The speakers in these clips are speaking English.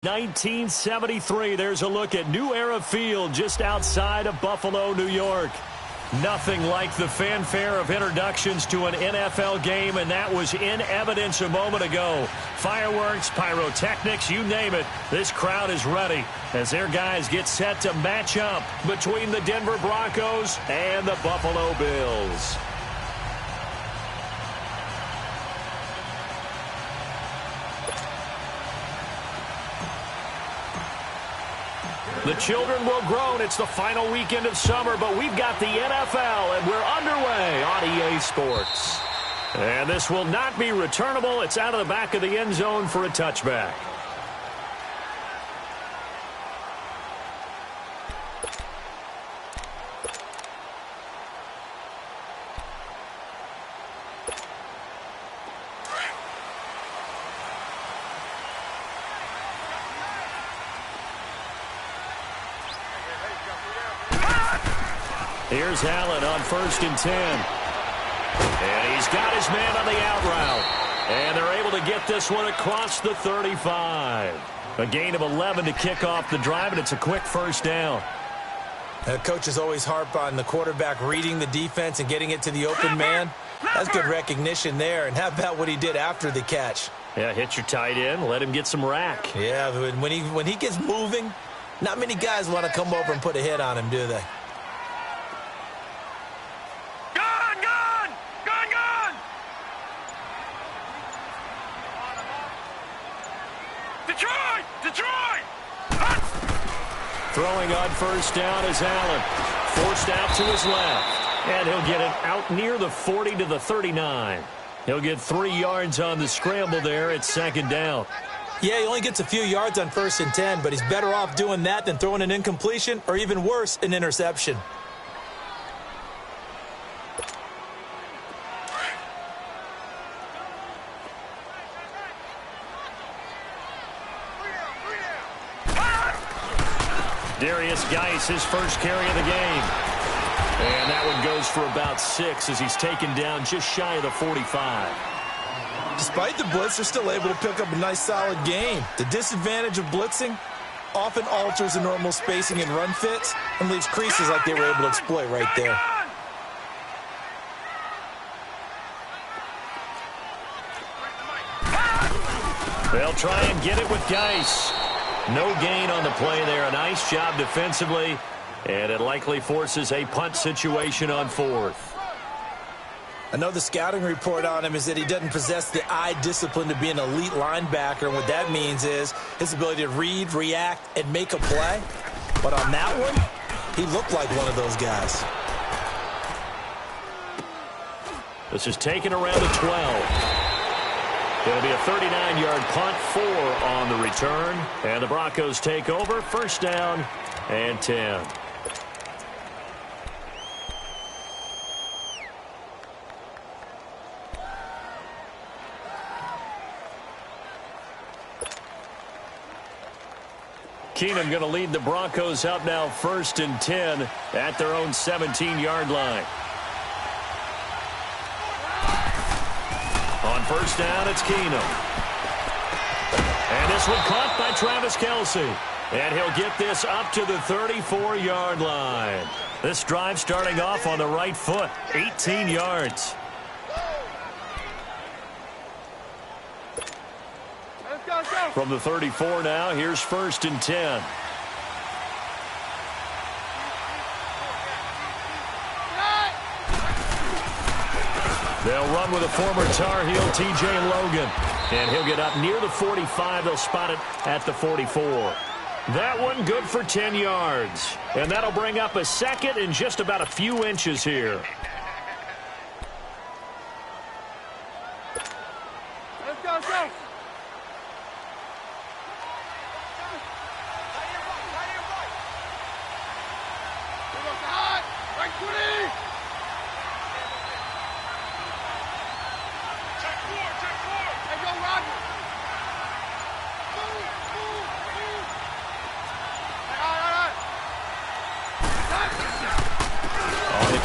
1973, there's a look at New Era Field just outside of Buffalo, New York. Nothing like the fanfare of introductions to an NFL game, and that was in evidence a moment ago. Fireworks, pyrotechnics, you name it. This crowd is ready as their guys get set to match up between the Denver Broncos and the Buffalo Bills. The children will groan. It's the final weekend of summer, but we've got the NFL, and we're underway on EA Sports. And this will not be returnable. It's out of the back of the end zone for a touchback. Here's Allen on 1st and 10. And he's got his man on the out route. And they're able to get this one across the 35. A gain of 11 to kick off the drive, and it's a quick first down. Coaches always harp on the quarterback reading the defense and getting it to the open man. That's good recognition there. And how about what he did after the catch? Yeah, hit your tight end, let him get some rack. Yeah, when he gets moving, not many guys want to come over and put a hit on him, do they? Throwing on first down is Allen. Forced out to his left. And he'll get it out near the 40 to the 39. He'll get 3 yards on the scramble there at 2nd down. Yeah, he only gets a few yards on 1st and 10, but he's better off doing that than throwing an incompletion or even worse, an interception. Darius Geis, his first carry of the game. And that one goes for about 6 as he's taken down just shy of the 45. Despite the blitz, they're still able to pick up a nice, solid game. The disadvantage of blitzing often alters the normal spacing and run fits and leaves creases like they were able to exploit right there. They'll try and get it with Geis. No gain on the play there. A nice job defensively. And it likely forces a punt situation on 4th. I know the scouting report on him is that he doesn't possess the eye discipline to be an elite linebacker. And what that means is his ability to read, react, and make a play. But on that one, he looked like one of those guys. This is taken around the 12. It'll be a 39-yard punt, 4 on the return. And the Broncos take over, 1st down and 10. Keenum going to lead the Broncos up now, 1st and 10 at their own 17-yard line. On 1st down, it's Keenum. And this one caught by Travis Kelce. And he'll get this up to the 34-yard line. This drive starting off on the right foot, 18 yards. From the 34 now, here's 1st and 10. They'll run with a former Tar Heel, T.J. Logan. And he'll get up near the 45. They'll spot it at the 44. That one good for 10 yards. And that'll bring up a 2nd and just about a few inches here. Let's go, go.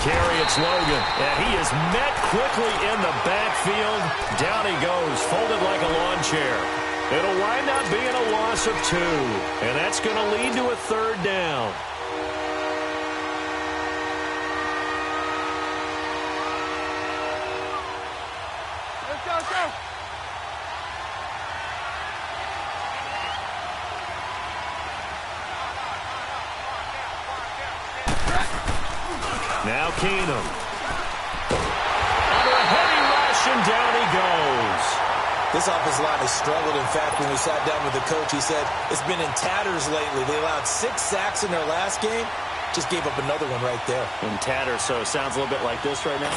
Carry, it's Logan. And he is met quickly in the backfield. Down he goes, folded like a lawn chair. It'll wind up being a loss of 2, and that's going to lead to a 3rd down. Let's go. Now Keenum. Under a heavy rush, and down he goes. This offensive line has struggled. In fact, when we sat down with the coach, he said it's been in tatters lately. They allowed 6 sacks in their last game. Just gave up another one right there. In tatters, so it sounds a little bit like this right now?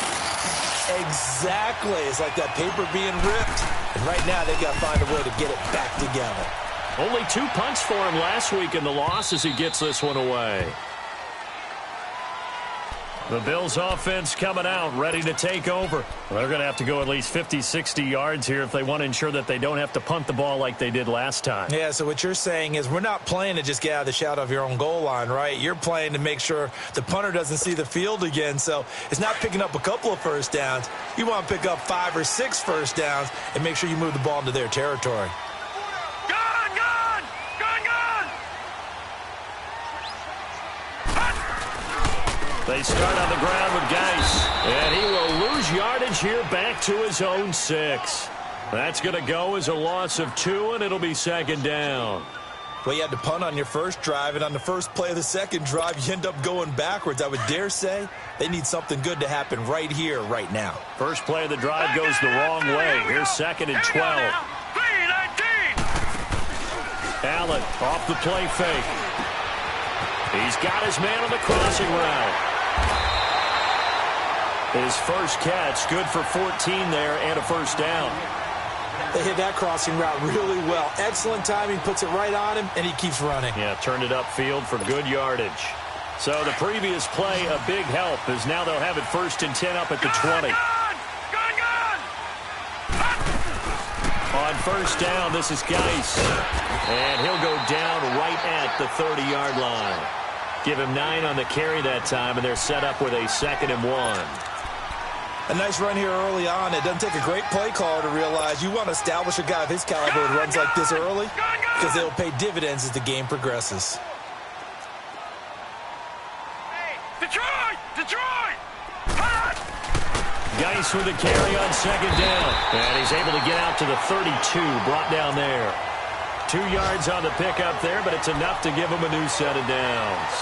Exactly. It's like that paper being ripped. And right now, they've got to find a way to get it back together. Only 2 punts for him last week in the loss as he gets this one away. The Bills offense coming out, ready to take over. Well, they're going to have to go at least 50, 60 yards here if they want to ensure that they don't have to punt the ball like they did last time. Yeah, so what you're saying is we're not playing to just get out of the shadow of your own goal line, right? You're playing to make sure the punter doesn't see the field again. So it's not picking up a couple of first downs. You want to pick up 5 or 6 first downs and make sure you move the ball into their territory. They start on the ground with Geis, and he will lose yardage here back to his own 6. That's going to go as a loss of 2, and it'll be 2nd down. Well, you had to punt on your first drive, and on the first play of the second drive, you end up going backwards. I would dare say they need something good to happen right here, right now. First play of the drive goes the wrong way. Here's 2nd and 12. Allen off the play fake. He's got his man on the crossing route. His first catch, good for 14 there and a first down. They hit that crossing route really well. Excellent timing, puts it right on him, and he keeps running. Yeah, turned it upfield for good yardage. So the previous play, a big help, as now they'll have it 1st and 10 up at the 20. On first down, this is Geis. And he'll go down right at the 30-yard line. Give him 9 on the carry that time, and they're set up with a 2nd and 1. A nice run here early on. It doesn't take a great play caller to realize you want to establish a guy of his caliber who runs like this early because they'll pay dividends as the game progresses. Detroit! Geis with the carry on 2nd down. And he's able to get out to the 32, brought down there. 2 yards on the pickup there, but it's enough to give him a new set of downs.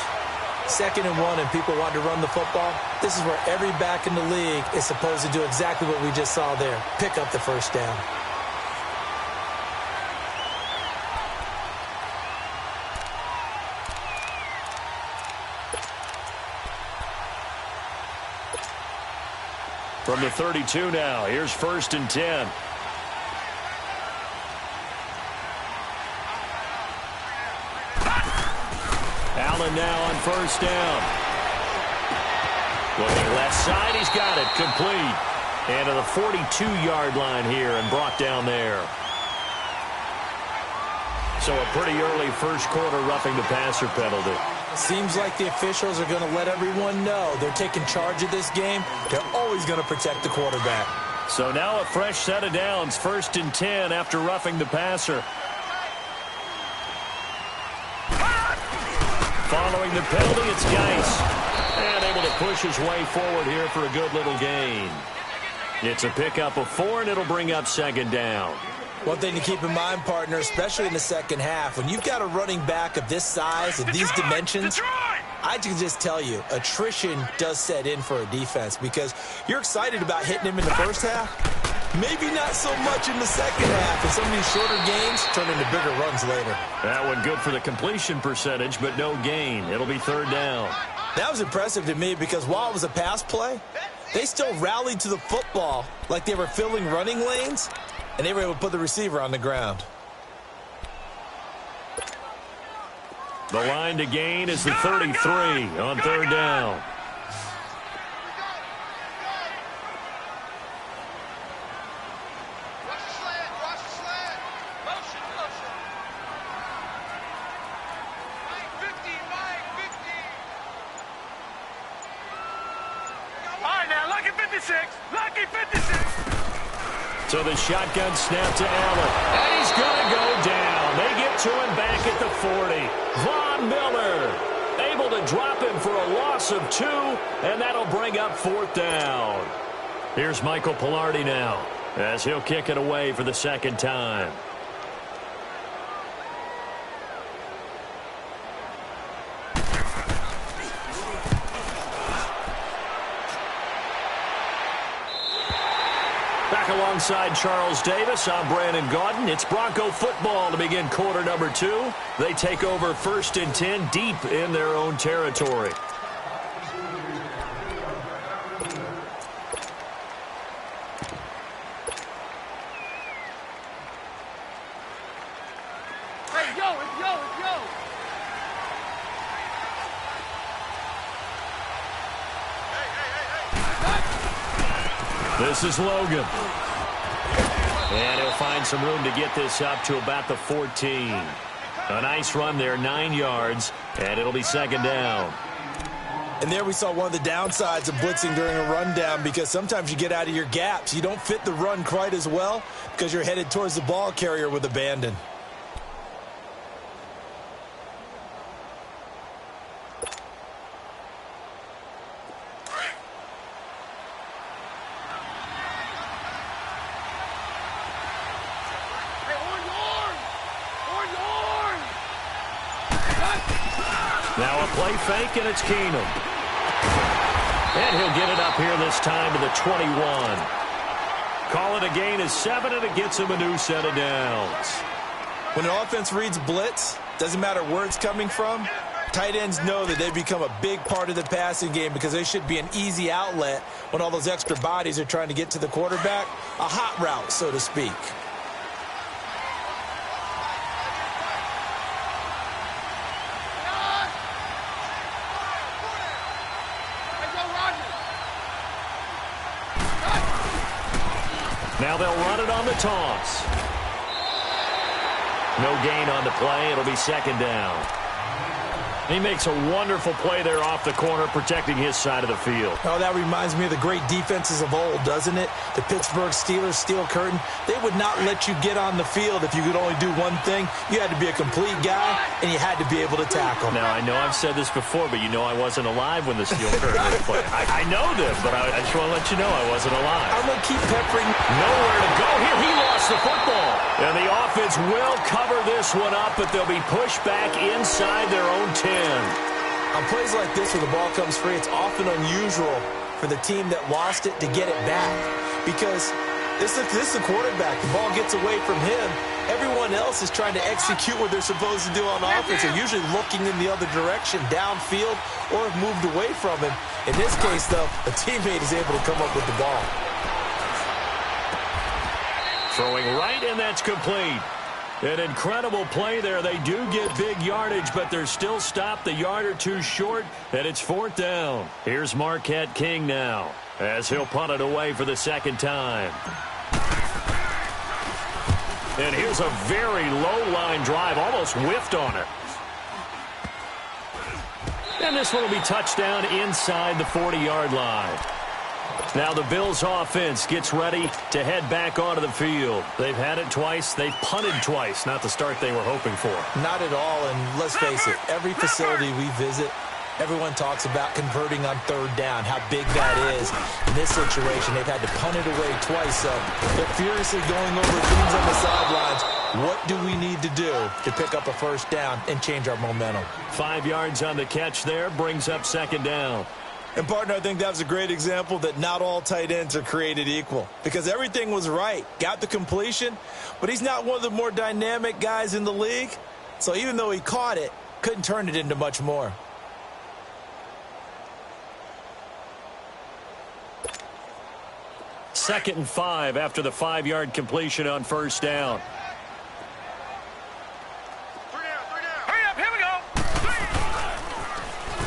2nd and 1, and people want to run the football. This is where every back in the league is supposed to do exactly what we just saw there. Pick up the first down. From the 32 now, here's 1st and 10. Allen now on first down. Looking left side, he's got it, complete. And to the 42-yard line here and brought down there. So a pretty early first quarter roughing the passer penalty. Seems like the officials are going to let everyone know they're taking charge of this game. They're always going to protect the quarterback. So now a fresh set of downs, 1st and 10 after roughing the passer. Following the penalty, it's Geis. And able to push his way forward here for a good little gain. It's a pickup of 4, and it'll bring up 2nd down. One thing to keep in mind, partner, especially in the second half, when you've got a running back of this size and these dimensions, I can just tell you, attrition does set in for a defense because you're excited about hitting him in the first half. Maybe not so much in the second half, and some of these shorter gains turn into bigger runs later. That one good for the completion percentage, but no gain. It'll be 3rd down. That was impressive to me because while it was a pass play, they still rallied to the football like they were filling running lanes, and they were able to put the receiver on the ground. The line to gain is the 33 on 3rd down. Lucky 56! So the shotgun snap to Allen. And he's going to go down. They get to him back at the 40. Von Miller able to drop him for a loss of 2, and that'll bring up 4th down. Here's Michael Pilardi now as he'll kick it away for the 2nd time. Back alongside Charles Davis, I'm Brandon Gaudin. It's Bronco football to begin quarter number 2. They take over 1st and 10 deep in their own territory. Hey, yo, it's yo, it's yo. This is Logan. And he'll find some room to get this up to about the 14. A nice run there, 9 yards, and it'll be 2nd down. And there we saw one of the downsides of blitzing during a rundown, because sometimes you get out of your gaps. You don't fit the run quite as well because you're headed towards the ball carrier with abandon. Now a play fake, and it's Keenum. And he'll get it up here this time to the 21. Call it a gain of 7, and it gets him a new set of downs. When an offense reads blitz, doesn't matter where it's coming from, tight ends know that they become a big part of the passing game because they should be an easy outlet when all those extra bodies are trying to get to the quarterback. A hot route, so to speak. Now they'll run it on the toss. No gain on the play. It'll be 2nd down. He makes a wonderful play there off the corner, protecting his side of the field. Oh, that reminds me of the great defenses of old, doesn't it? The Pittsburgh Steelers steel curtain. They would not let you get on the field if you could only do one thing. You had to be a complete guy, and you had to be able to tackle. Now, I know I've said this before, but you know I wasn't alive when the steel curtain was playing. I know this, but I just want to let you know I wasn't alive. I'm going to keep peppering. Nowhere to go here. He lost the football. And the offense will cover this one up, but they'll be pushed back inside their own 10. On plays like this where the ball comes free, it's often unusual for the team that lost it to get it back, because this is the quarterback. The ball gets away from him. Everyone else is trying to execute what they're supposed to do on offense. They're usually looking in the other direction, downfield, or have moved away from him. In this case, though, a teammate is able to come up with the ball. Throwing right, and that's complete. An incredible play there. They do get big yardage, but they're still stopped a yard or two short, and it's 4th down. Here's Marquette King now as he'll punt it away for the 2nd time. And here's a very low-line drive, almost whiffed on it. And this one will be touchdown inside the 40-yard line. Now the Bills offense gets ready to head back onto the field. They've had it twice. They've punted twice. Not the start they were hoping for. Not at all, and let's face it, every facility we visit, everyone talks about converting on 3rd down, how big that is. In this situation, they've had to punt it away twice, so they're furiously going over things on the sidelines. What do we need to do to pick up a 1st down and change our momentum? 5 yards on the catch there, brings up 2nd down. And, partner, I think that was a great example that not all tight ends are created equal, because everything was right. Got the completion, but he's not one of the more dynamic guys in the league. So even though he caught it, couldn't turn it into much more. Second and 5 after the 5-yard completion on 1st down. Hurry up, here we go.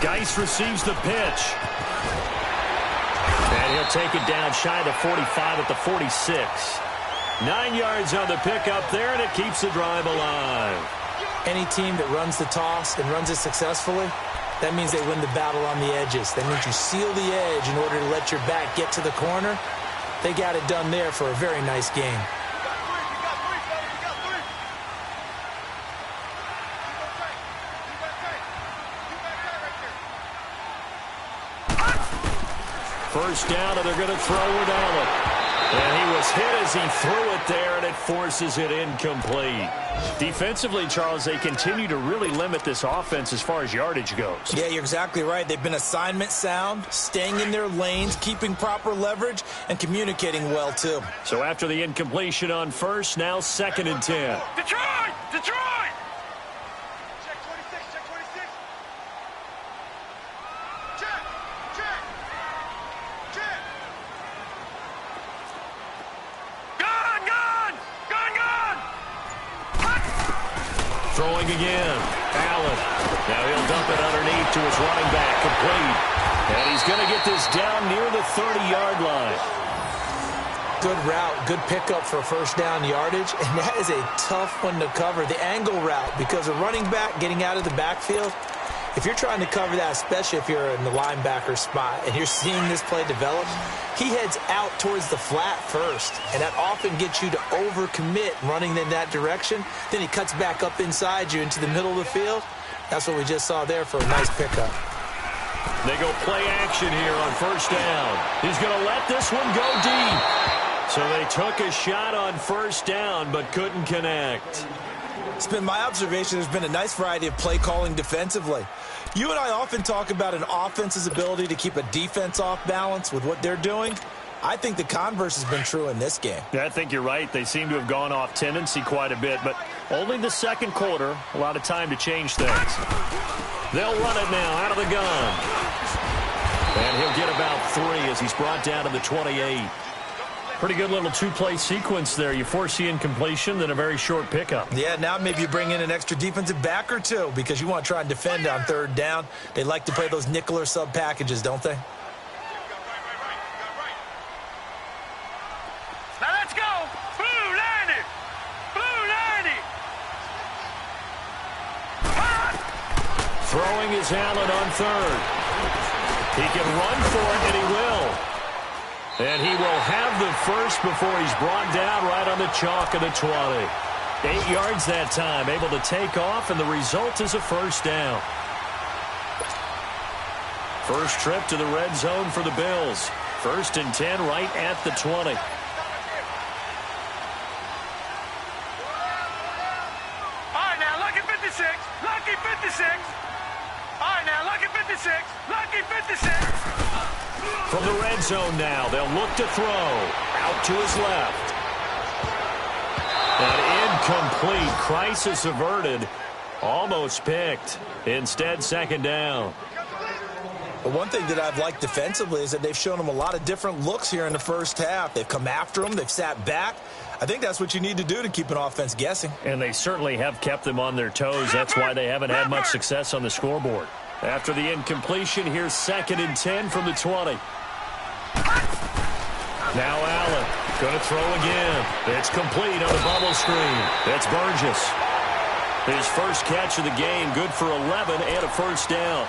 Geis receives the pitch. And he'll take it down shy of the 45 at the 46. 9 yards on the pickup there, and it keeps the drive alive. Any team that runs the toss and runs it successfully, that means they win the battle on the edges. That means you seal the edge in order to let your back get to the corner They got it done there for a very nice game. First down, and they're going to throw with Allen. And he was hit as he threw it there, and it forces it incomplete. Defensively, Charles, they continue to really limit this offense as far as yardage goes. Yeah, you're exactly right. They've been assignment sound, staying in their lanes, keeping proper leverage, and communicating well, too. So after the incompletion on first, now 2nd and 10. Detroit! Detroit! Throwing again. Allen. Now he'll dump it underneath to his running back. Complete. And he's going to get this down near the 30-yard line. Good route. Good pickup for first down yardage. And that is a tough one to cover. The angle route, because a running back getting out of the backfield, if you're trying to cover that, especially if you're in the linebacker spot and you're seeing this play develop, he heads out towards the flat first, and that often gets you to overcommit running in that direction. Then he cuts back up inside you into the middle of the field. That's what we just saw there for a nice pickup. They go play action here on first down. He's going to let this one go deep. So they took a shot on first down but couldn't connect. It's been my observation there's been a nice variety of play calling defensively. You and I often talk about an offense's ability to keep a defense off balance with what they're doing. I think the converse has been true in this game. Yeah, I think you're right. They seem to have gone off tendency quite a bit, but only the second quarter, a lot of time to change things. They'll run it now out of the gun. And he'll get about 3 as he's brought down to the 28. Pretty good little two-play sequence there. You force the incompletion, then a very short pickup. Yeah, now maybe you bring in an extra defensive back or two because you want to try and defend on third down. They like to play those nickel or sub packages, don't they? Now let's go! Blue 90! Blue 90! Throwing is Allen on third. He can run for it, and he will. And he will have the first before he's brought down right on the chalk of the 20. 8 yards that time, able to take off, and the result is a first down. First trip to the red zone for the Bills. 1st and 10 right at the 20. All right, now, lucky 56. Lucky 56. All right, now, lucky 56. Lucky 56. From the red zone now, they'll look to throw. Out to his left. And incomplete. Crisis averted. Almost picked. Instead, 2nd down. But one thing that I've liked defensively is that they've shown him a lot of different looks here in the first half. They've come after him. They've sat back. I think that's what you need to do to keep an offense guessing. And they certainly have kept them on their toes. That's why they haven't had much success on the scoreboard. After the incompletion, here's 2nd and 10 from the 20. Now Allen going to throw again. It's complete on the bubble screen. That's Burgess. His first catch of the game, good for 11 and a first down.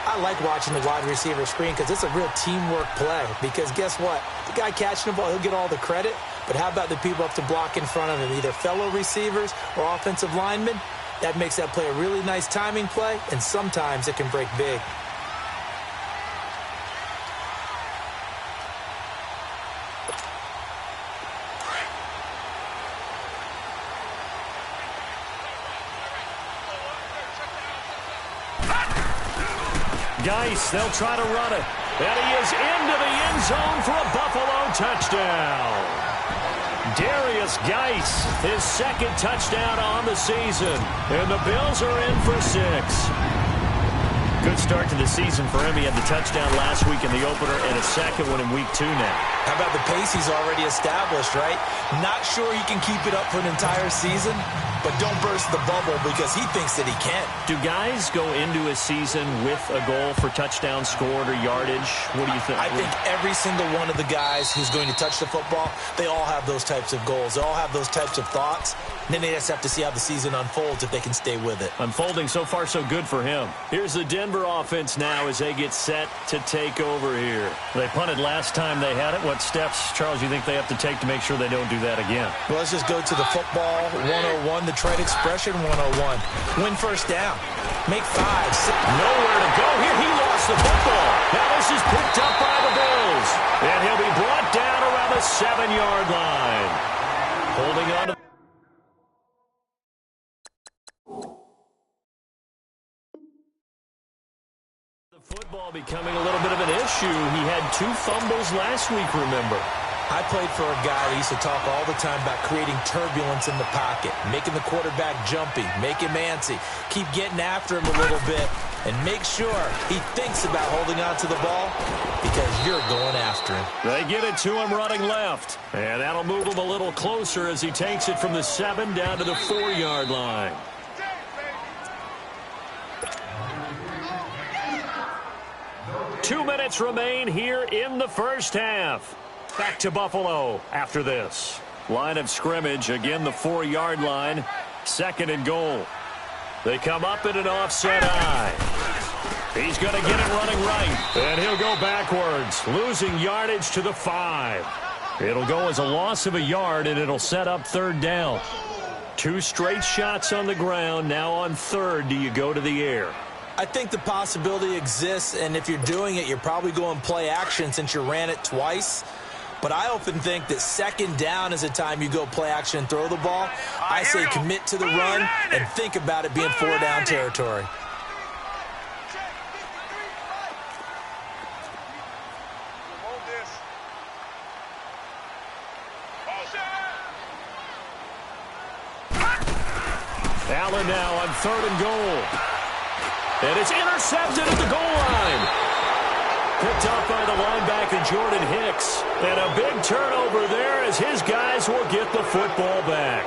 I like watching the wide receiver screen because it's a real teamwork play. Because guess what? The guy catching the ball, he'll get all the credit. But how about the people up to block in front of him, either fellow receivers or offensive linemen? That makes that play a really nice timing play, and sometimes it can break big. Geis, they'll try to run it. And he is into the end zone for a Buffalo touchdown. Darius Geis, his 2nd touchdown on the season. And the Bills are in for 6. Good start to the season for him. He had the touchdown last week in the opener and a 2nd one in week 2 now. How about the pace he's already established, right? Not sure he can keep it up for an entire season, but don't burst the bubble because he thinks that he can. Do guys go into a season with a goal for touchdown scored or yardage? What do you think? I think every single one of the guys who's going to touch the football, they all have those types of goals. They all have those types of thoughts. And then they just have to see how the season unfolds if they can stay with it. Unfolding so far so good for him. Here's the Denver offense now as they get set to take over here. They punted last time they had it. What steps, Charles, you think they have to take to make sure they don't do that again? Well, let's just go to the football 101, the trade expression 101. Win first down. Make 5, 6. Nowhere to go here. He lost the football. Now this is picked up by the Bills. And he'll be brought down around the 7-yard line. Holding on to football becoming a little bit of an issue. He had 2 fumbles last week, remember. I played for a guy that used to talk all the time about creating turbulence in the pocket, making the quarterback jumpy, make him antsy, keep getting after him a little bit, and make sure he thinks about holding on to the ball because you're going after him. They get it to him running left, and that'll move him a little closer as he takes it from the 7 down to the 4-yard line. Two minutes remain here in the first half. Back to Buffalo after this. Line of scrimmage, again the 4-yard line. 2nd and goal. They come up in an offset eye. He's going to get it running right. And he'll go backwards, losing yardage to the 5. It'll go as a loss of a yard, and it'll set up 3rd down. 2 straight shots on the ground. Now on 3rd, do you go to the air? I think the possibility exists, and if you're doing it, you're probably going play action since you ran it twice. But I often think that 2nd down is a time you go play action and throw the ball. I say commit to the run and think about it being 4-down territory. Allen now on 3rd and goal. And it's intercepted at the goal line. Picked up by the linebacker, Jordan Hicks. And a big turnover there as his guys will get the football back.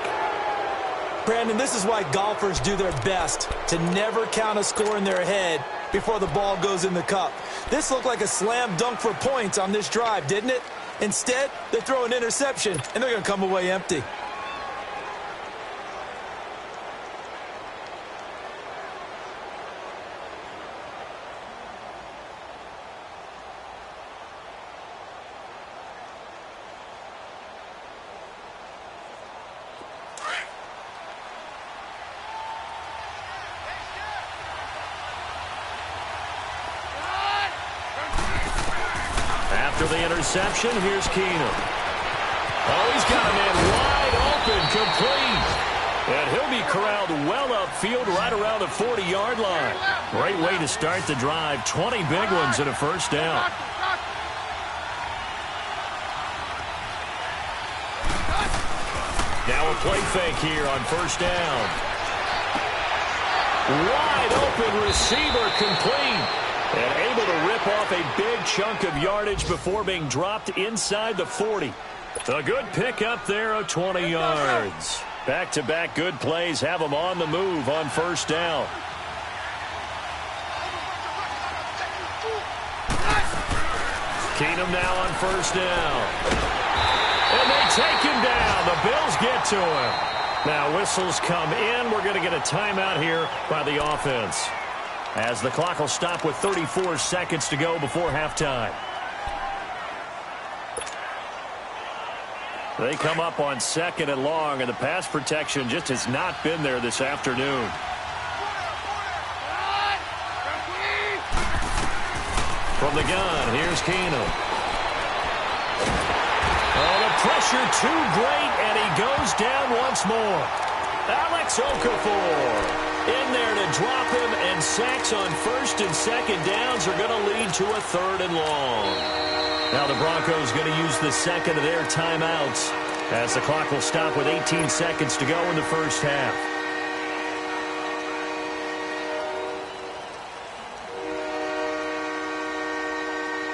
Brandon, this is why golfers do their best to never count a score in their head before the ball goes in the cup. This looked like a slam dunk for points on this drive, didn't it? Instead, they throw an interception, and they're going to come away empty. After the interception, here's Keenum. Oh, he's got a man wide open, complete. And he'll be corralled well upfield right around the 40-yard line. Great way to start the drive. 20 big ones and a first down. Now a play fake here on first down. Wide open receiver, complete. And able to rip off a big chunk of yardage before being dropped inside the 40. A good pick up there of 20 yards. Back-to-back good plays have them on the move on first down. Keenum now on first down. And they take him down. The Bills get to him. Now whistles come in. We're going to get a timeout here by the offense, as the clock will stop with 34 seconds to go before halftime. They come up on 2nd and long, and the pass protection just has not been there this afternoon. From the gun, here's Keenum. Oh, the pressure too great, and he goes down once more. Alex Okafor in there to drop him, and sacks on 1st and 2nd downs are going to lead to a 3rd and long. Now the Broncos going to use the 2nd of their timeouts as the clock will stop with 18 seconds to go in the first half.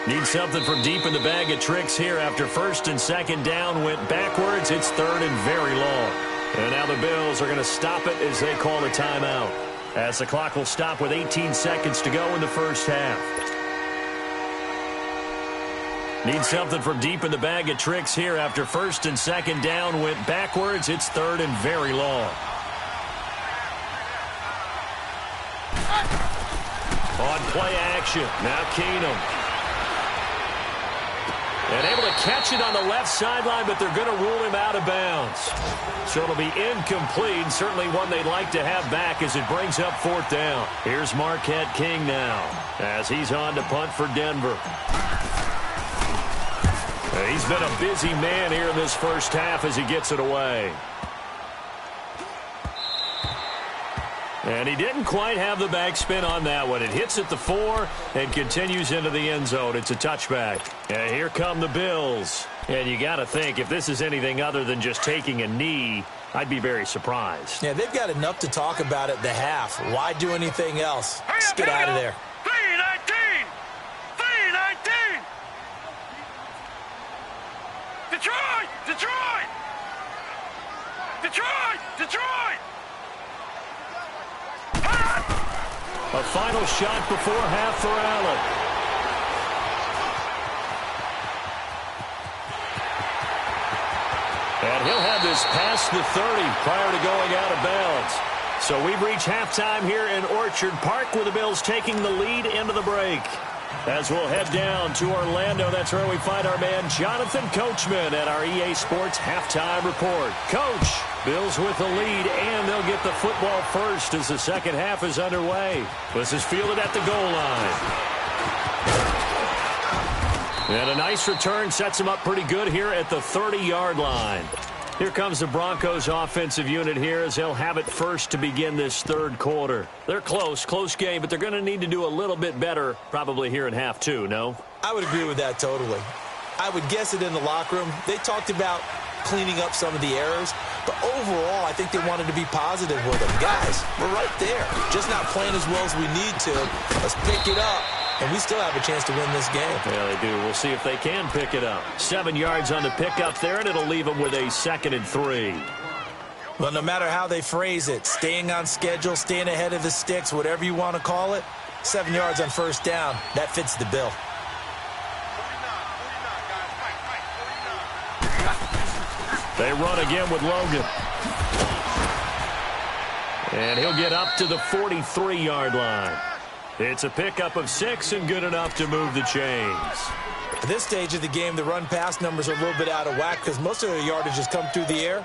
Need something from deep in the bag of tricks here after 1st and 2nd down went backwards. It's 3rd and very long. And now the Bills are going to stop it as they call a timeout. As the clock will stop with 18 seconds to go in the first half. Need something from deep in the bag of tricks here after first and second down went backwards. It's third and very long. On play action. Now Keenum. And able to catch it on the left sideline, but they're going to rule him out of bounds. So it'll be incomplete. Certainly one they'd like to have back as it brings up fourth down. Here's Marquette King now as he's on to punt for Denver. He's been a busy man here in this first half as he gets it away. And he didn't quite have the backspin on that one. It hits at the 4 and continues into the end zone. It's a touchback. And here come the Bills. And you got to think, if this is anything other than just taking a knee, I'd be very surprised. Yeah, they've got enough to talk about at the half. Why do anything else? Just get out of there. 3-19! 3-19! Detroit! Detroit! Detroit! Detroit! A final shot before half for Allen. And he'll have this past the 30 prior to going out of bounds. So we've reached halftime here in Orchard Park with the Bills taking the lead into the break. As we'll head down to Orlando, that's where we find our man Jonathan Coachman at our EA Sports Halftime Report. Coach, Bills with the lead, and they'll get the football first as the second half is underway. This is fielded at the goal line. And a nice return sets them up pretty good here at the 30-yard line. Here comes the Broncos offensive unit here as they'll have it first to begin this third quarter. They're close game, but they're going to need to do a little bit better probably here in half two, no? I would agree with that totally. I would guess it in the locker room. They talked about cleaning up some of the errors, but overall I think they wanted to be positive with them. Guys, we're right there. Just not playing as well as we need to. Let's pick it up. And we still have a chance to win this game. Yeah, they do. We'll see if they can pick it up. 7 yards on the pickup there, and it'll leave them with a 2nd and 3. Well, no matter how they phrase it, staying on schedule, staying ahead of the sticks, whatever you want to call it, 7 yards on first down, that fits the bill. They run again with Logan. And he'll get up to the 43-yard line. It's a pickup of 6 and good enough to move the chains. At this stage of the game, the run-pass numbers are a little bit out of whack because most of their yardage has come through the air.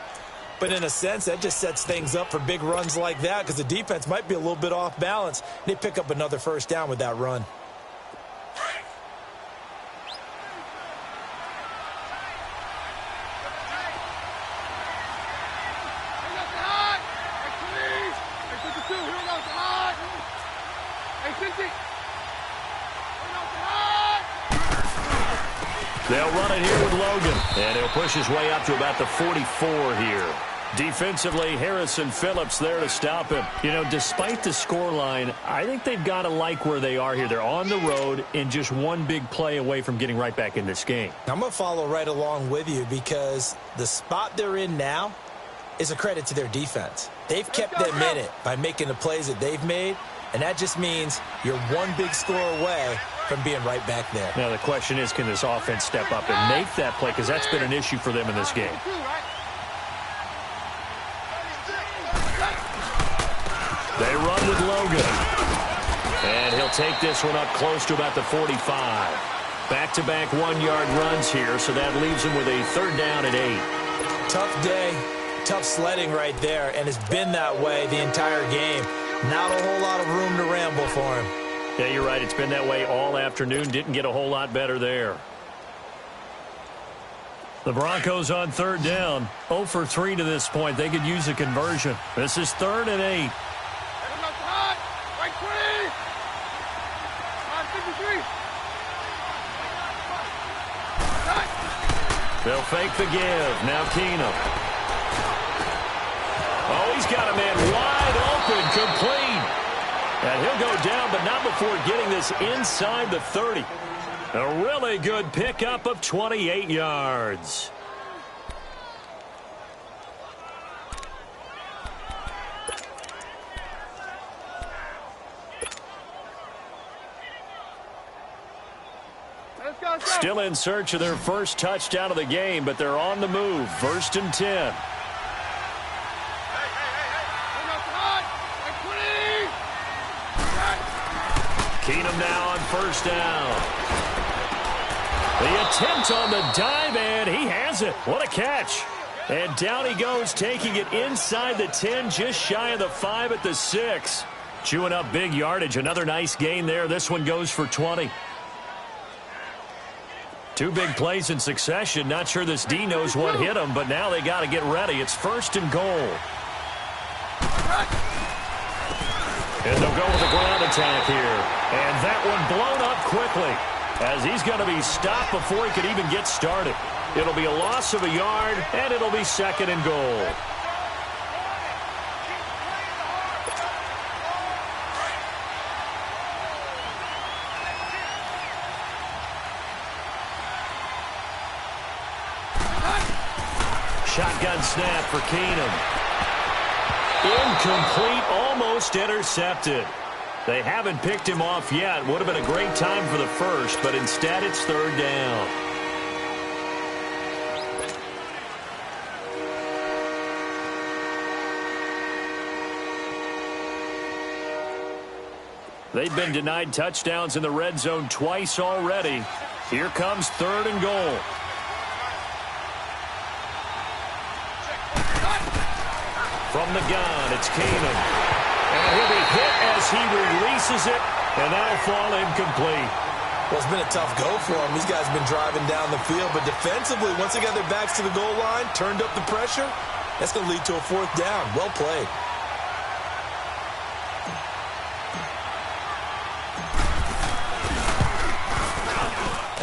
But in a sense, that just sets things up for big runs like that because the defense might be a little bit off balance. They pick up another first down with that run. They'll run it here with Logan, and he'll push his way up to about the 44 here. Defensively, Harrison Phillips there to stop him. You know, despite the scoreline, I think they've got to like where they are here. They're on the road and just one big play away from getting right back in this game. I'm going to follow right along with you because the spot they're in now is a credit to their defense. They've kept them in it by making the plays that they've made, and that just means you're one big score away from being right back there. Now the question is, can this offense step up and make that play? Because that's been an issue for them in this game. They run with Logan. And he'll take this one up close to about the 45. Back-to-back 1-yard runs here, so that leaves him with a 3rd down and 8. Tough day, tough sledding right there, and it's been that way the entire game. Not a whole lot of room to ramble for him. Yeah, you're right. It's been that way all afternoon. Didn't get a whole lot better there. The Broncos on 3rd down. 0 for 3 to this point. They could use a conversion. This is 3rd and 8. They'll fake the give. Now Keenum. Oh, he's got a man wide open, complete. And he'll go down, but not before getting this inside the 30. A really good pickup of 28 yards. Still in search of their first touchdown of the game, but they're on the move. 1st and 10. Keenum now on 1st down. The attempt on the dive, and he has it. What a catch. And down he goes, taking it inside the 10, just shy of the 5 at the 6. Chewing up big yardage. Another nice gain there. This one goes for 20. 2 big plays in succession. Not sure this D knows what hit him, but now they got to get ready. It's 1st and goal. And they'll go with a ground attack here. And that one blown up quickly, as he's going to be stopped before he could even get started. It'll be a loss of a yard, and it'll be 2nd and goal. Shotgun snap for Keenum. Incomplete, almost intercepted. They haven't picked him off yet. Would have been a great time for the first, but instead it's 3rd down. They've been denied touchdowns in the red zone twice already. Here comes 3rd and goal. From the gun, it's Keenum. And he'll be hit as he releases it, and that'll fall incomplete. Well, it's been a tough go for him. These guys have been driving down the field, but defensively, once they got their backs to the goal line, turned up the pressure, that's going to lead to a 4th down. Well played.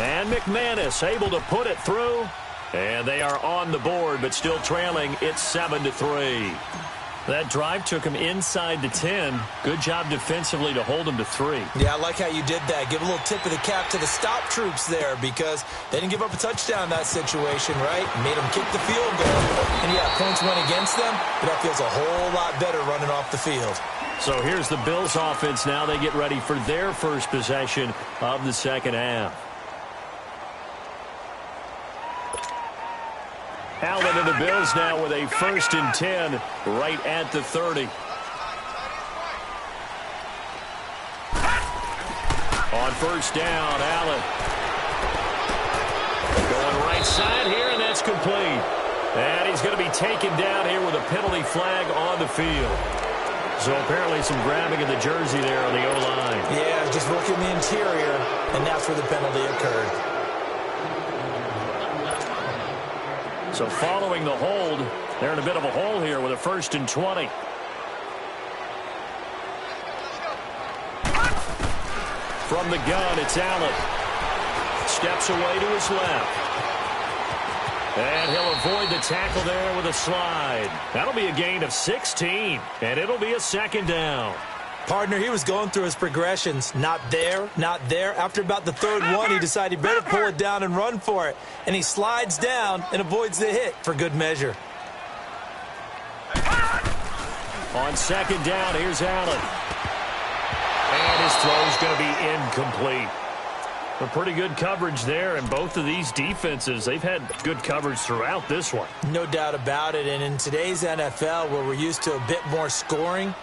And McManus able to put it through. And they are on the board, but still trailing. It's 7-3. That drive took him inside the 10. Good job defensively to hold him to 3. Yeah, I like how you did that. Give a little tip of the cap to the stop troops there, because they didn't give up a touchdown in that situation, right? Made them kick the field goal. And yeah, points went against them, but that feels a whole lot better running off the field. So here's the Bills offense now. They get ready for their first possession of the 2nd half. Allen and the Bills now with a 1st and 10 right at the 30. On 1st down, Allen. Going right side here, and that's complete. And he's going to be taken down here with a penalty flag on the field. So apparently some grabbing of the jersey there on the O-line. Yeah, just working the interior, and that's where the penalty occurred. So following the hold, they're in a bit of a hole here with a 1st and 20. From the gun, it's Allen. Steps away to his left. And he'll avoid the tackle there with a slide. That'll be a gain of 16, and it'll be a 2nd down. Partner, he was going through his progressions. Not there, not there. After about the 3rd one, he decided he better pull it down and run for it. And he slides down and avoids the hit for good measure. On 2nd down, here's Allen. And his throw's going to be incomplete. A pretty good coverage there, and both of these defenses, they've had good coverage throughout this one. No doubt about it, and in today's NFL, where we're used to a bit more scoring,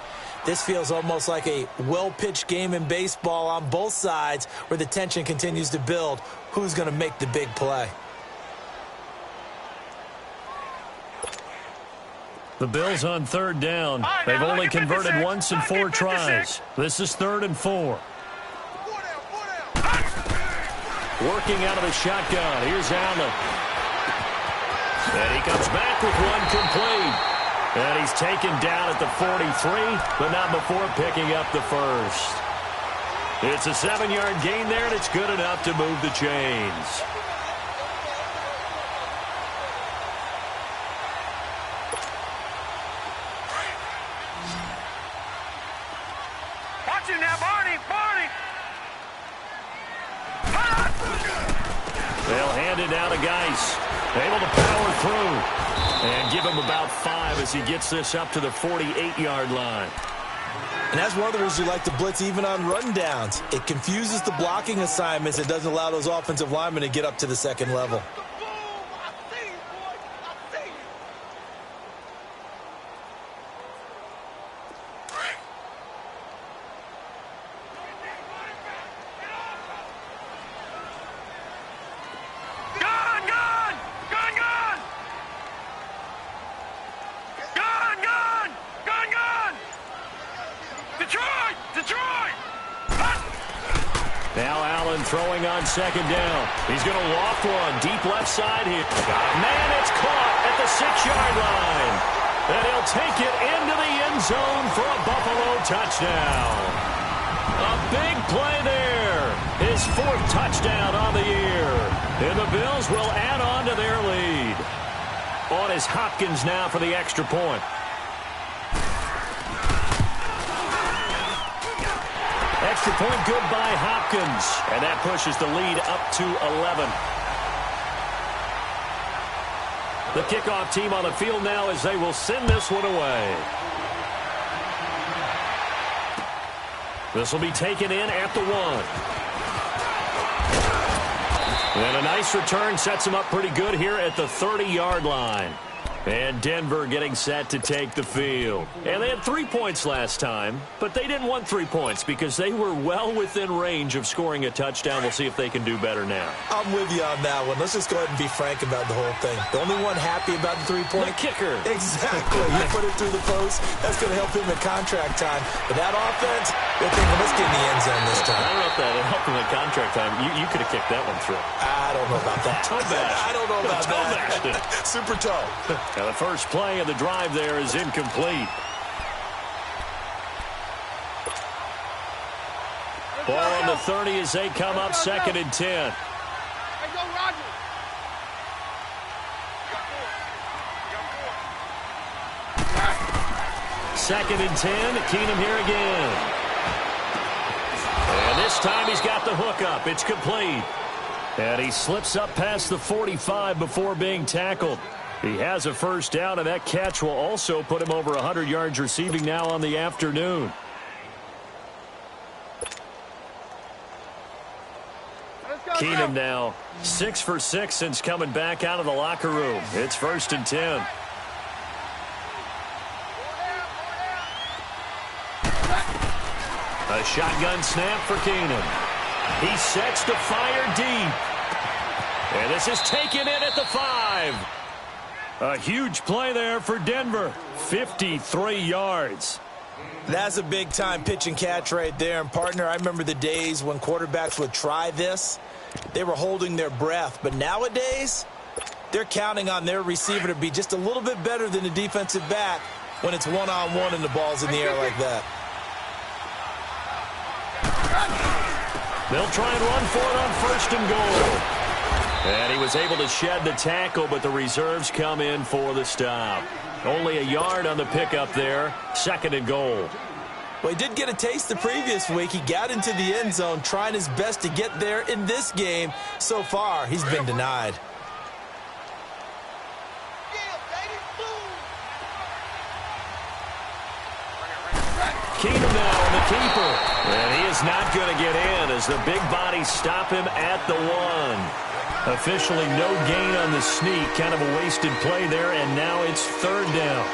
this feels almost like a well-pitched game in baseball on both sides, where the tension continues to build. Who's going to make the big play? The Bills on 3rd down. They've only converted once in 4 tries. This is 3rd and 4. Working out of the shotgun. Here's Allen. And he comes back with one complete. And he's taken down at the 43, but not before picking up the 1st. It's a 7-yard gain there, and it's good enough to move the chains. Watch him now, Barney! Barney! They'll hand it down to Geis. Able to power through. And give him about 5 as he gets this up to the 48-yard line. And that's one of the reasons you like to blitz even on rundowns. It confuses the blocking assignments. It doesn't allow those offensive linemen to get up to the second level. Throwing on second down. He's going to loft one. Deep left side here. Got a man. It's caught at the 6-yard line. And he'll take it into the end zone for a Buffalo touchdown. A big play there. His 4th touchdown on the year. And the Bills will add on to their lead. On is Hopkins now for the extra point. Extra point good by Hopkins. And that pushes the lead up to 11. The kickoff team on the field now as they will send this one away. This will be taken in at the 1. And a nice return sets him up pretty good here at the 30-yard line. And Denver getting set to take the field. And they had 3 points last time, but they didn't want 3 points because they were well within range of scoring a touchdown. We'll see if they can do better now. I'm with you on that one. Let's just go ahead and be frank about the whole thing. The only one happy about the 3-point? The kicker. Exactly. He put it through the post. That's going to help him at contract time. But that offense, they're thinking, let's get in the end zone this time. I don't know if that helped him at contract time. You could have kicked that one through. I don't know about that. Toe bash. I don't know about that. Super toe. Now the first play of the drive there is incomplete. Ball on the 30 as they come up 2nd and 10. Second and 10. Keenum here again. And this time he's got the hook up. It's complete. And he slips up past the 45 before being tackled. He has a first down, and that catch will also put him over 100 yards receiving now on the afternoon. Keenum now 6 for 6 since coming back out of the locker room. It's 1st and 10. A shotgun snap for Keenum. He sets to fire deep. And this is taken in at the 5. A huge play there for Denver. 53 yards. That's a big-time pitch and catch right there. And, partner, I remember the days when quarterbacks would try this. They were holding their breath. But nowadays, they're counting on their receiver to be just a little bit better than the defensive back when it's one-on-one and the ball's in the air like that. They'll try and run for it on 1st and goal. And he was able to shed the tackle, but the reserves come in for the stop. Only a yard on the pickup there. 2nd and goal. Well, he did get a taste the previous week. He got into the end zone trying his best to get there in this game. So far, he's been denied. Keenum now on the keeper. And he is not going to get in as the big bodies stop him at the 1. Officially no gain on the sneak. Kind of a wasted play there, and now it's 3rd down.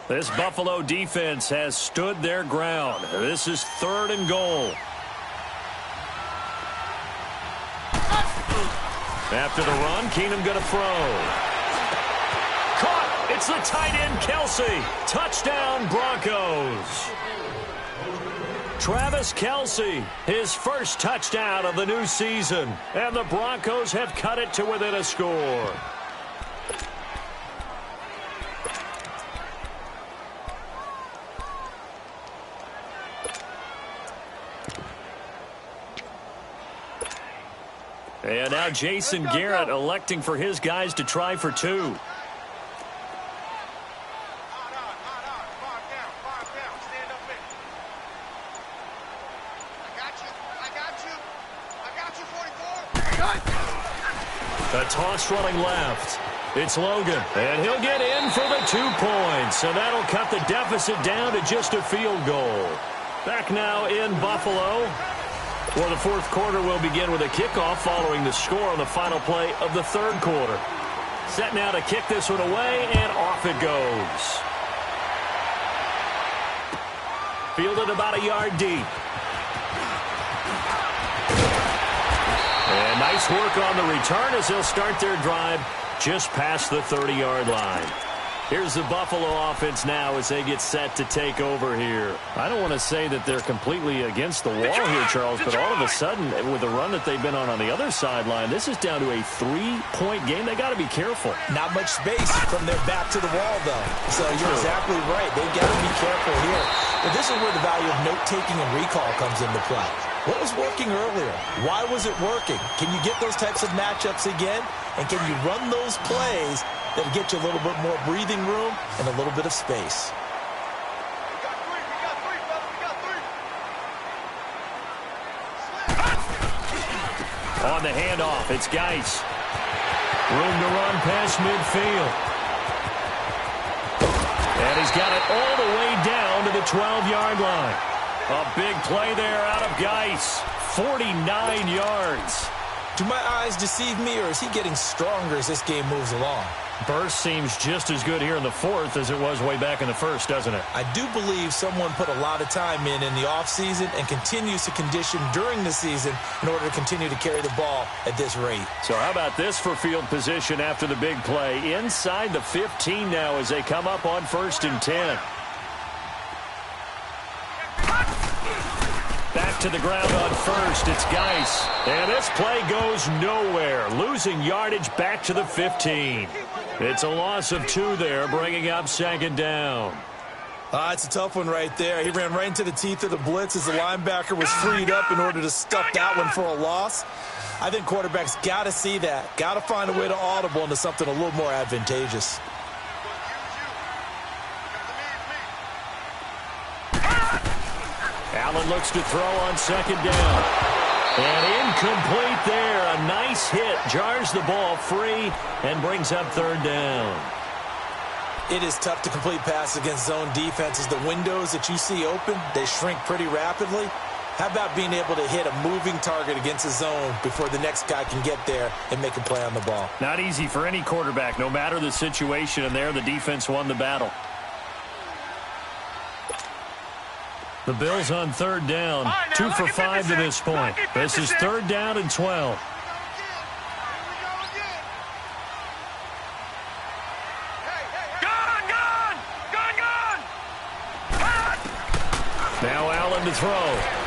This Buffalo defense has stood their ground. This is 3rd and goal. After the run, Keenum going to throw. Caught! It's the tight end, Kelsey. Touchdown, Broncos. Travis Kelsey, his first touchdown of the new season. And the Broncos have cut it to within a score. And now Jason Garrett electing for his guys to try for 2. A toss running left. It's Logan, and he'll get in for the 2 points, and that'll cut the deficit down to just a field goal. Back now in Buffalo. Well, the fourth quarter will begin with a kickoff following the score on the final play of the third quarter. Set now to kick this one away, and off it goes. Fielded about a yard deep. And nice work on the return as they'll start their drive just past the 30-yard line. Here's the Buffalo offense now as they get set to take over here. I don't want to say that they're completely against the wall here, Charles, but all of a sudden, with the run that they've been on the other sideline, this is down to a 3-point game. They got to be careful. Not much space from their back to the wall, though. So you're exactly right. They've got to be careful here. But this is where the value of note-taking and recall comes into play. What was working earlier? Why was it working? Can you get those types of matchups again? And can you run those plays that'll get you a little bit more breathing room and a little bit of space? On the handoff, it's Geis. Room to run past midfield. And he's got it all the way down to the 12-yard line. A big play there out of Geis. 49 yards. Do my eyes deceive me, or is he getting stronger as this game moves along? Burst seems just as good here in the fourth as it was way back in the first, doesn't it? I do believe someone put a lot of time in the offseason and continues to condition during the season in order to continue to carry the ball at this rate. So how about this for field position after the big play? Inside the 15 now as they come up on 1st and 10. Back to the ground on first. It's Geis. And this play goes nowhere. Losing yardage back to the 15. It's a loss of 2 there, bringing up 2nd down. It's a tough one right there. He ran right into the teeth of the blitz as the linebacker was freed up in order to stuff that one for a loss. I think quarterbacks got to see that. Got to find a way to audible into something a little more advantageous. Allen looks to throw on 2nd down. And incomplete there. A nice hit. Jars the ball free and brings up 3rd down. It is tough to complete passes against zone defenses. The windows that you see open, they shrink pretty rapidly. How about being able to hit a moving target against a zone before the next guy can get there and make a play on the ball? Not easy for any quarterback, no matter the situation. And there, the defense won the battle. The Bills on 3rd down, 2 for 5 to this point. This is 3rd down and 12. Now Allen to throw.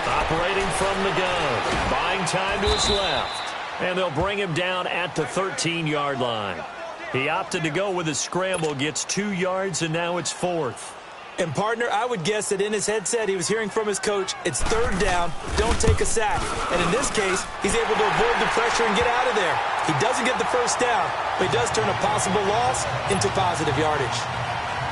Operating from the gun. Buying time to his left. And they'll bring him down at the 13-yard line. He opted to go with a scramble, gets 2 yards, and now it's 4th. And, partner, I would guess that in his headset he was hearing from his coach, it's 3rd down, don't take a sack. And in this case, he's able to avoid the pressure and get out of there. He doesn't get the 1st down, but he does turn a possible loss into positive yardage.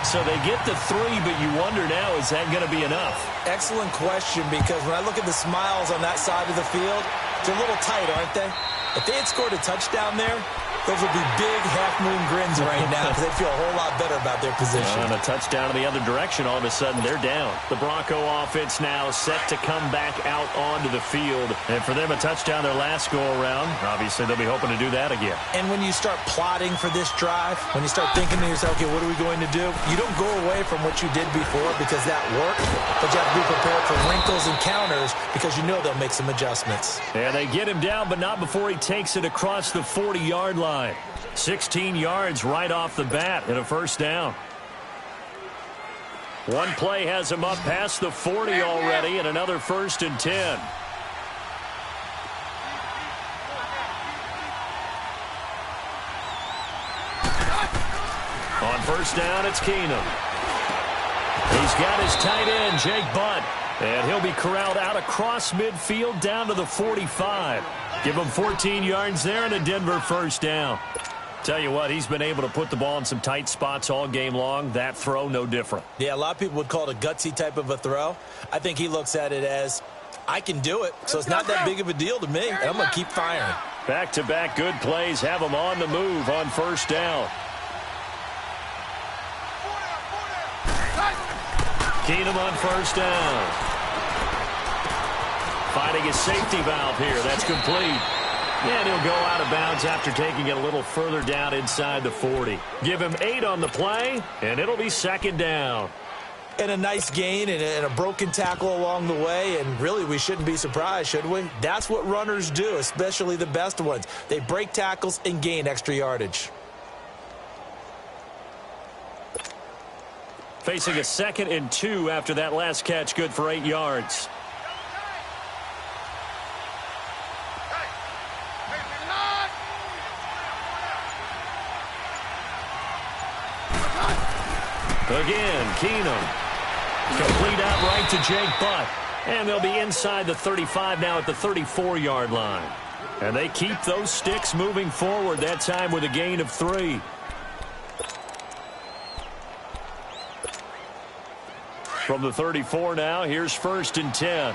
So they get the 3, but you wonder now, is that going to be enough? Excellent question, because when I look at the smiles on that side of the field, they're a little tight, aren't they? If they had scored a touchdown there, those would be big half-moon grins right now because they feel a whole lot better about their position. And a touchdown in the other direction, all of a sudden they're down. The Bronco offense now set to come back out onto the field. And for them, a touchdown their last go-around. Obviously, they'll be hoping to do that again. And when you start plotting for this drive, when you start thinking to yourself, okay, what are we going to do? You don't go away from what you did before because that worked, but you have to be prepared for wrinkles and counters because you know they'll make some adjustments. Yeah, they get him down, but not before he takes it across the 40-yard line. 16 yards right off the bat and a 1st down. One play has him up past the 40 already and another 1st and 10. On 1st down, it's Keenum. He's got his tight end, Jake Butt. And he'll be corralled out across midfield down to the 45. Give him 14 yards there and a Denver 1st down. Tell you what, he's been able to put the ball in some tight spots all game long. That throw, no different. Yeah, a lot of people would call it a gutsy type of a throw. I think he looks at it as, I can do it, so it's not that big of a deal to me, and I'm going to keep firing. Back-to-back good plays have them on the move on first down. Keenum on first down. Finding his safety valve here. That's complete. And he'll go out of bounds after taking it a little further down inside the 40. Give him 8 on the play, and it'll be second down. And a nice gain and a broken tackle along the way, and really we shouldn't be surprised, should we? That's what runners do, especially the best ones. They break tackles and gain extra yardage. Facing a 2nd and 2 after that last catch, good for 8 yards. Again, Keenum. Complete out right to Jake Butt. And they'll be inside the 35 now at the 34-yard line. And they keep those sticks moving forward, that time with a gain of 3. From the 34 now, here's 1st and 10.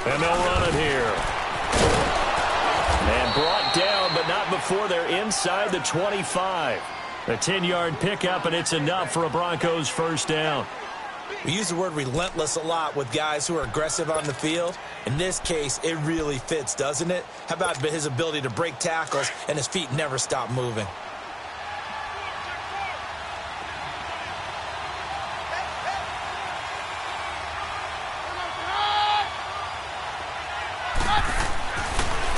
And they'll run it here. And brought down, but not before they're inside the 25. A 10-yard pickup, and it's enough for a Broncos first down. We use the word relentless a lot with guys who are aggressive on the field. In this case, it really fits, doesn't it? How about his ability to break tackles and his feet never stop moving?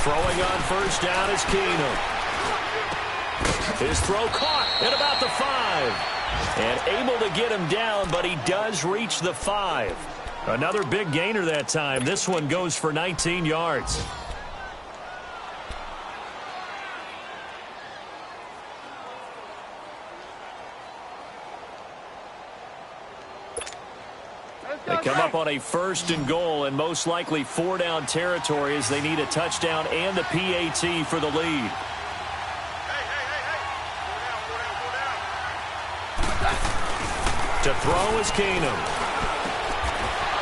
Throwing on first down is Keenum. His throw caught at about the 5. And able to get him down, but he does reach the 5. Another big gainer that time. This one goes for 19 yards. They come up on a 1st and goal and most likely 4-down territory as they need a touchdown and the PAT for the lead. To throw is Keenum.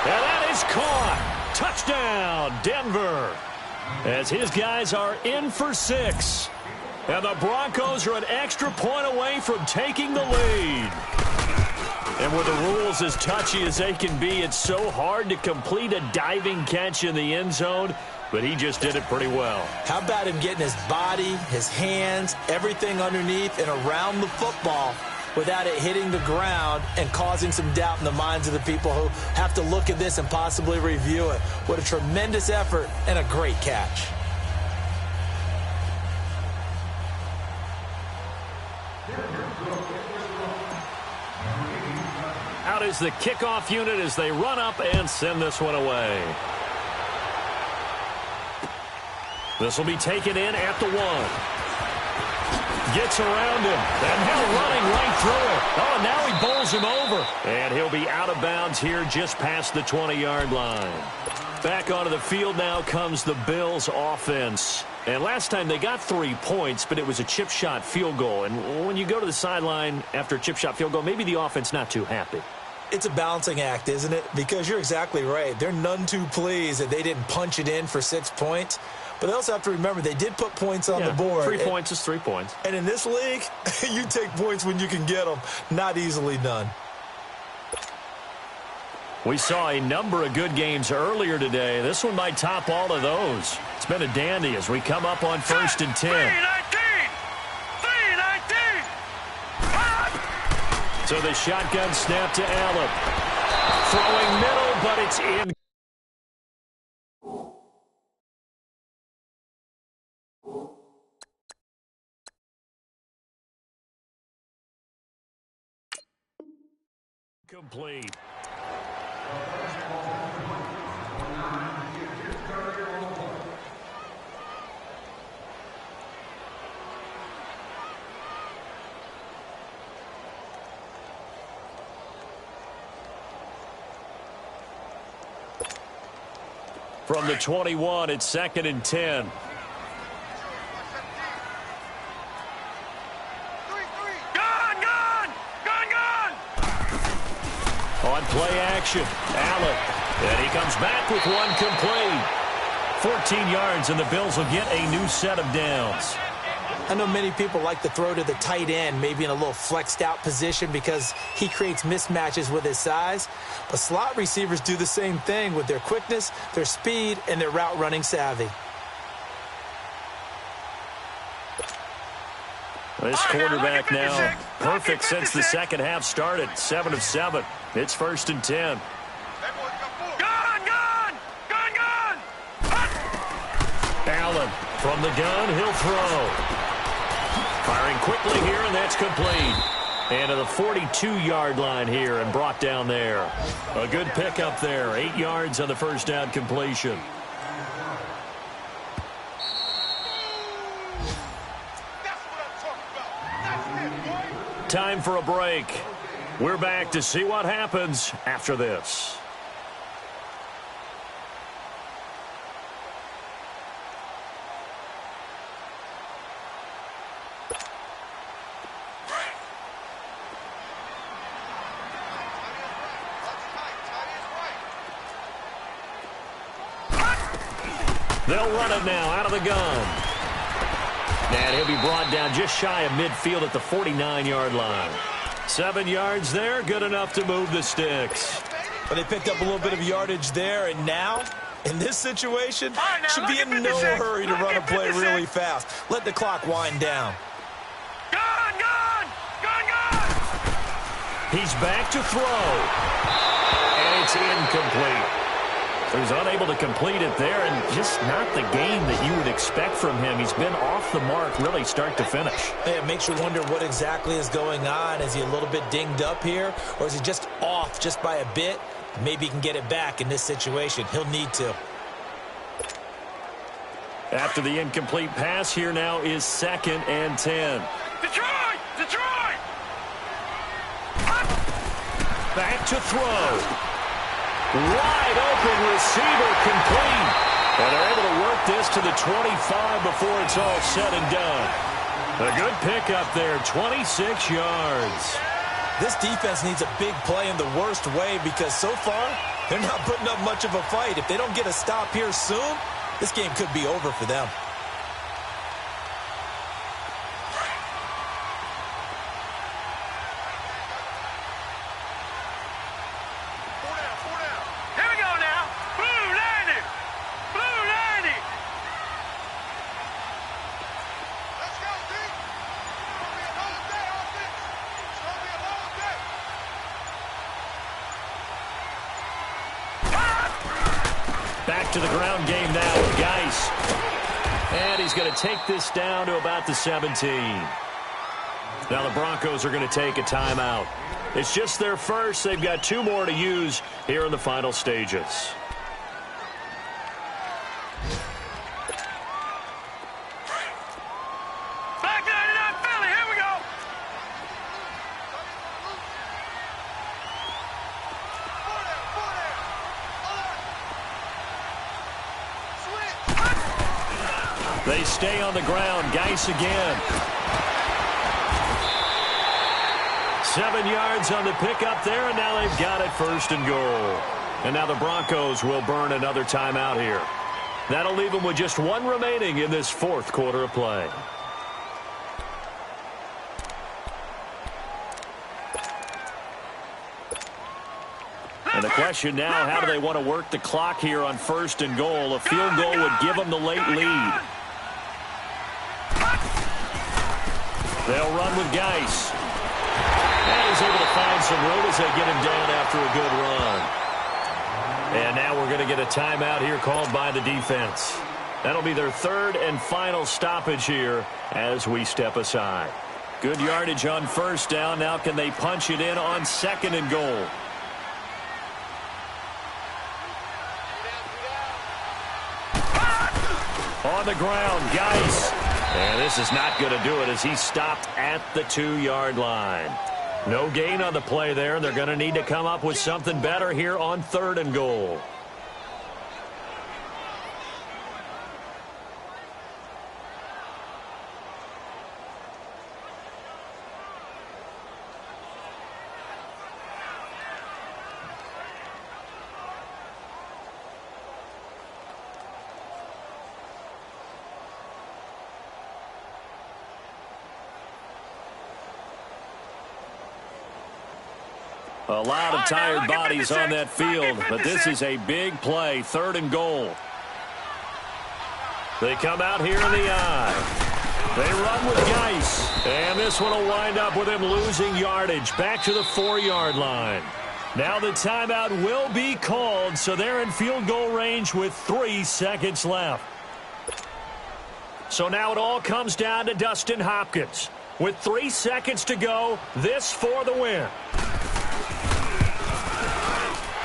And that is caught. Touchdown, Denver. As his guys are in for 6. And the Broncos are an extra point away from taking the lead. And with the rules as touchy as they can be, it's so hard to complete a diving catch in the end zone, but he just did it pretty well. How about him getting his body, his hands, everything underneath and around the football without it hitting the ground and causing some doubt in the minds of the people who have to look at this and possibly review it. What a tremendous effort and a great catch. Out is the kickoff unit as they run up and send this one away. This will be taken in at the 1. Gets around him. And now running right through it. Oh, now he bowls him over. And he'll be out of bounds here just past the 20-yard line. Back onto the field now comes the Bills offense. And last time they got 3 points, but it was a chip shot field goal. And when you go to the sideline after a chip shot field goal, maybe the offense not too happy. It's a balancing act, isn't it? Because you're exactly right. They're none too pleased that they didn't punch it in for 6 points. But they also have to remember they did put points on the board. 3 points is 3 points. And in this league, you take points when you can get them. Not easily done. We saw a number of good games earlier today. This one might top all of those. It's been a dandy as we come up on 1st and 10. 3-19! So the shotgun snap to Allen. Throwing middle, but it's in. Complete. From the 21, it's 2nd and 10. Gone! On play action. Allen. And he comes back with one complete. 14 yards, and the Bills will get a new set of downs. I know many people like to throw to the tight end, maybe in a little flexed out position because he creates mismatches with his size. But slot receivers do the same thing with their quickness, their speed, and their route running savvy. This quarterback now perfect since the second half started. 7 of 7. It's 1st and 10. Allen from the gun, he'll throw. Firing quickly here, and that's complete. And to the 42-yard line here and brought down there. A good pickup there. 8 yards on the first down completion. Time for a break. We're back to see what happens after this. They'll run it now out of the gun. And he'll be brought down just shy of midfield at the 49-yard line. 7 yards there, good enough to move the sticks. But they picked up a little bit of yardage there, and now, in this situation, should be in no hurry to run a play really fast. Let the clock wind down. Gone! He's back to throw. And it's incomplete. So he's unable to complete it there, and just not the game that you would expect from him. He's been off the mark really start to finish. Hey, it makes you wonder what exactly is going on. Is he a little bit dinged up here, or is he just off just by a bit? Maybe he can get it back in this situation. He'll need to. After the incomplete pass, here now is 2nd and 10. Detroit! Back to throw. Wide open receiver complete. And they're able to work this to the 25 before it's all said and done. A good pickup there, 26 yards. This defense needs a big play in the worst way because so far, they're not putting up much of a fight. If they don't get a stop here soon, this game could be over for them. Back to the ground game now with Geis. And he's going to take this down to about the 17. Now the Broncos are going to take a timeout. It's just their first. They've got 2 more to use here in the final stages. They stay on the ground. Geis again. 7 yards on the pickup there, and now they've got it 1st and goal. And now the Broncos will burn another timeout here. That'll leave them with just 1 remaining in this 4th quarter of play. And the question now, how do they want to work the clock here on 1st and goal? A field goal would give them the late lead. They'll run with Geis. And he's able to find some room as they get him down after a good run. And now we're going to get a timeout here called by the defense. That'll be their 3rd and final stoppage here as we step aside. Good yardage on 1st down. Now can they punch it in on 2nd and goal? On the ground, Geis. And this is not going to do it as he stopped at the 2-yard line. No gain on the play there. They're going to need to come up with something better here on 3rd and goal. A lot of tired bodies on that field, but this is a big play, 3rd and goal. They come out here in the eye. They run with Geis, and this one will wind up with him losing yardage back to the 4-yard line. Now the timeout will be called, so they're in field goal range with 3 seconds left. So now it all comes down to Dustin Hopkins. With 3 seconds to go, this for the win.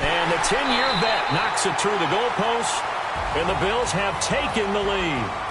And the 10-year vet knocks it through the goalpost, and the Bills have taken the lead.